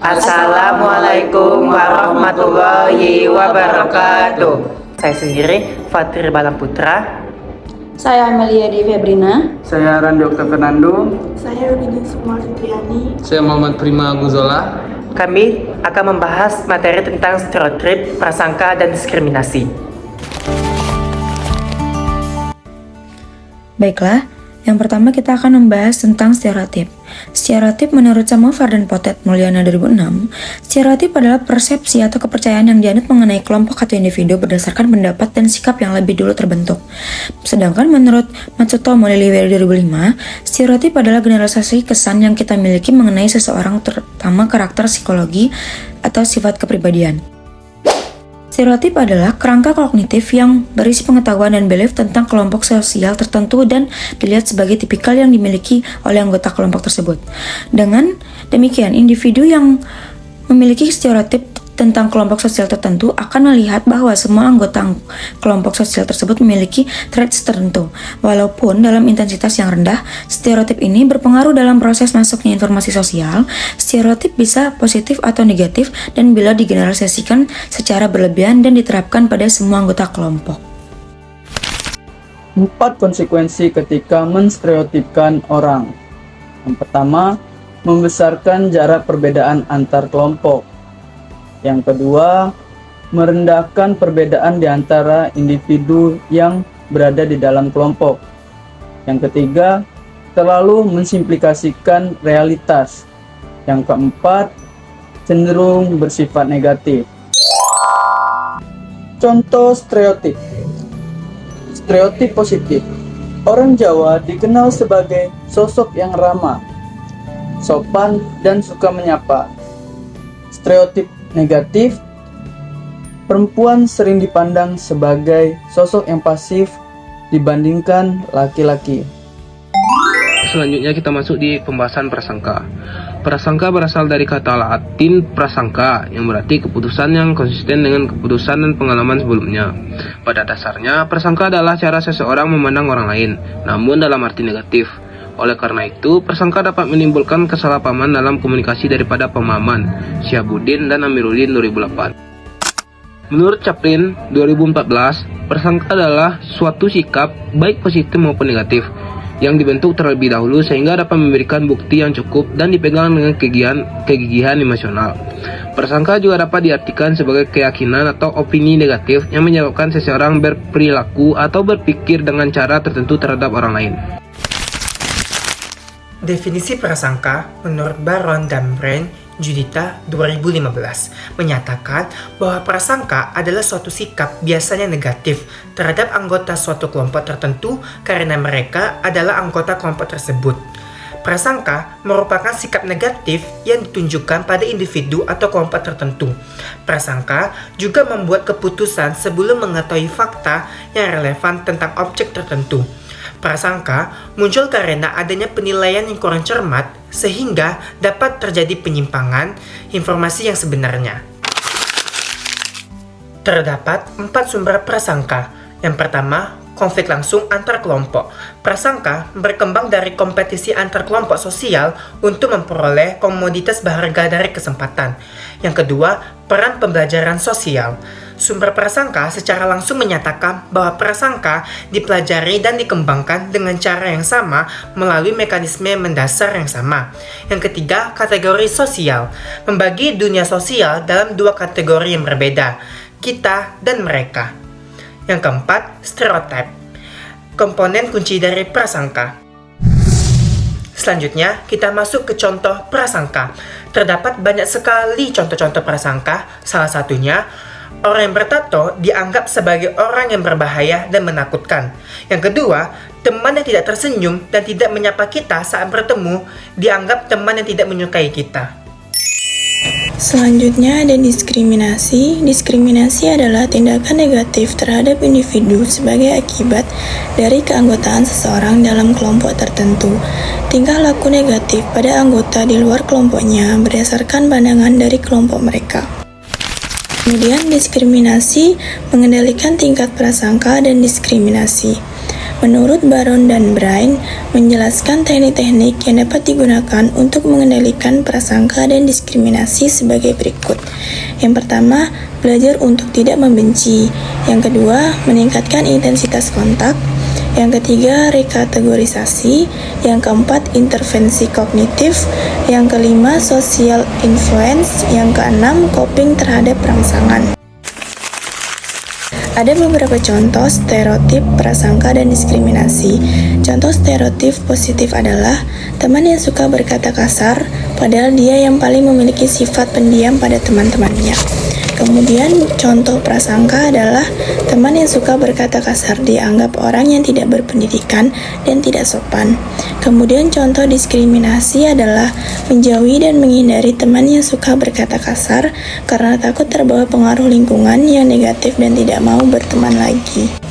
Assalamualaikum warahmatullahi wabarakatuh. Saya sendiri, Fatri Balam Putra. Saya Amelia Di Febrina. Saya Randi Okta Fernando. Saya Eugenia Sukma Fitriani. Saya Muhammad Prima Guzola. Kami akan membahas materi tentang stereotip, prasangka, dan diskriminasi. Baiklah, yang pertama kita akan membahas tentang stereotip. Stereotip menurut Samovar dan Potet Mulyana 2006, stereotip adalah persepsi atau kepercayaan yang dianut mengenai kelompok atau individu berdasarkan pendapat dan sikap yang lebih dulu terbentuk. Sedangkan menurut Matsutomo Liliweri 2005, stereotip adalah generalisasi kesan yang kita miliki mengenai seseorang, terutama karakter psikologi atau sifat kepribadian. Stereotip adalah kerangka kognitif yang berisi pengetahuan dan belief tentang kelompok sosial tertentu dan dilihat sebagai tipikal yang dimiliki oleh anggota kelompok tersebut. Dengan demikian, individu yang memiliki stereotip tentang kelompok sosial tertentu akan melihat bahwa semua anggota kelompok sosial tersebut memiliki traits tertentu. Walaupun dalam intensitas yang rendah, stereotip ini berpengaruh dalam proses masuknya informasi sosial. Stereotip bisa positif atau negatif dan bila digeneralisasikan secara berlebihan dan diterapkan pada semua anggota kelompok. 4 konsekuensi ketika menstereotipkan orang. Yang pertama, membesarkan jarak perbedaan antar kelompok. Yang kedua, merendahkan perbedaan di antara individu yang berada di dalam kelompok. Yang ketiga, terlalu mensimplikasikan realitas. Yang keempat, cenderung bersifat negatif. Contoh stereotip. Stereotip positif. Orang Jawa dikenal sebagai sosok yang ramah, sopan, dan suka menyapa. Stereotip negatif, perempuan sering dipandang sebagai sosok yang pasif dibandingkan laki-laki. Selanjutnya kita masuk di pembahasan prasangka. Prasangka berasal dari kata Latin prasangka, yang berarti keputusan yang konsisten dengan keputusan dan pengalaman sebelumnya. Pada dasarnya, prasangka adalah cara seseorang memandang orang lain, namun dalam arti negatif. Oleh karena itu, prasangka dapat menimbulkan kesalahpahaman dalam komunikasi daripada pemahaman. Syahabuddin dan Amiruddin 2008. Menurut Chaplin 2014, prasangka adalah suatu sikap baik positif maupun negatif yang dibentuk terlebih dahulu sehingga dapat memberikan bukti yang cukup dan dipegang dengan kegigihan emosional. Prasangka juga dapat diartikan sebagai keyakinan atau opini negatif yang menyebabkan seseorang berperilaku atau berpikir dengan cara tertentu terhadap orang lain. Definisi prasangka menurut Baron dan Brand Judita 2015 menyatakan bahwa prasangka adalah suatu sikap biasanya negatif terhadap anggota suatu kelompok tertentu karena mereka adalah anggota kelompok tersebut. Prasangka merupakan sikap negatif yang ditunjukkan pada individu atau kelompok tertentu. Prasangka juga membuat keputusan sebelum mengetahui fakta yang relevan tentang objek tertentu. Prasangka muncul karena adanya penilaian yang kurang cermat sehingga dapat terjadi penyimpangan informasi yang sebenarnya. Terdapat 4 sumber prasangka. Yang pertama, konflik langsung antar kelompok. Prasangka berkembang dari kompetisi antar kelompok sosial untuk memperoleh komoditas berharga dari kesempatan. Yang kedua, peran pembelajaran sosial. Sumber prasangka secara langsung menyatakan bahwa prasangka dipelajari dan dikembangkan dengan cara yang sama melalui mekanisme mendasar yang sama. Yang ketiga, kategori sosial. Membagi dunia sosial dalam 2 kategori yang berbeda, kita dan mereka. Yang keempat, stereotip. Komponen kunci dari prasangka. Selanjutnya, kita masuk ke contoh prasangka. Terdapat banyak sekali contoh-contoh prasangka, salah satunya orang yang bertato dianggap sebagai orang yang berbahaya dan menakutkan. Yang kedua, teman yang tidak tersenyum dan tidak menyapa kita saat bertemu dianggap teman yang tidak menyukai kita. Selanjutnya ada diskriminasi. Diskriminasi adalah tindakan negatif terhadap individu sebagai akibat dari keanggotaan seseorang dalam kelompok tertentu. Tingkah laku negatif pada anggota di luar kelompoknya berdasarkan pandangan dari kelompok mereka. Kemudian diskriminasi mengendalikan tingkat prasangka dan diskriminasi. Menurut Baron dan Brain, menjelaskan teknik-teknik yang dapat digunakan untuk mengendalikan prasangka dan diskriminasi sebagai berikut. Yang pertama, belajar untuk tidak membenci. Yang kedua, meningkatkan intensitas kontak. Yang ketiga, rekategorisasi. Yang keempat, intervensi kognitif. Yang kelima, social influence. Yang keenam, coping terhadap rangsangan. Ada beberapa contoh stereotip, prasangka, dan diskriminasi. Contoh stereotip positif adalah teman yang suka berkata kasar, padahal dia yang paling memiliki sifat pendiam pada teman-temannya. Kemudian contoh prasangka adalah teman yang suka berkata kasar dianggap orang yang tidak berpendidikan dan tidak sopan. Kemudian contoh diskriminasi adalah menjauhi dan menghindari teman yang suka berkata kasar karena takut terbawa pengaruh lingkungan yang negatif dan tidak mau berteman lagi.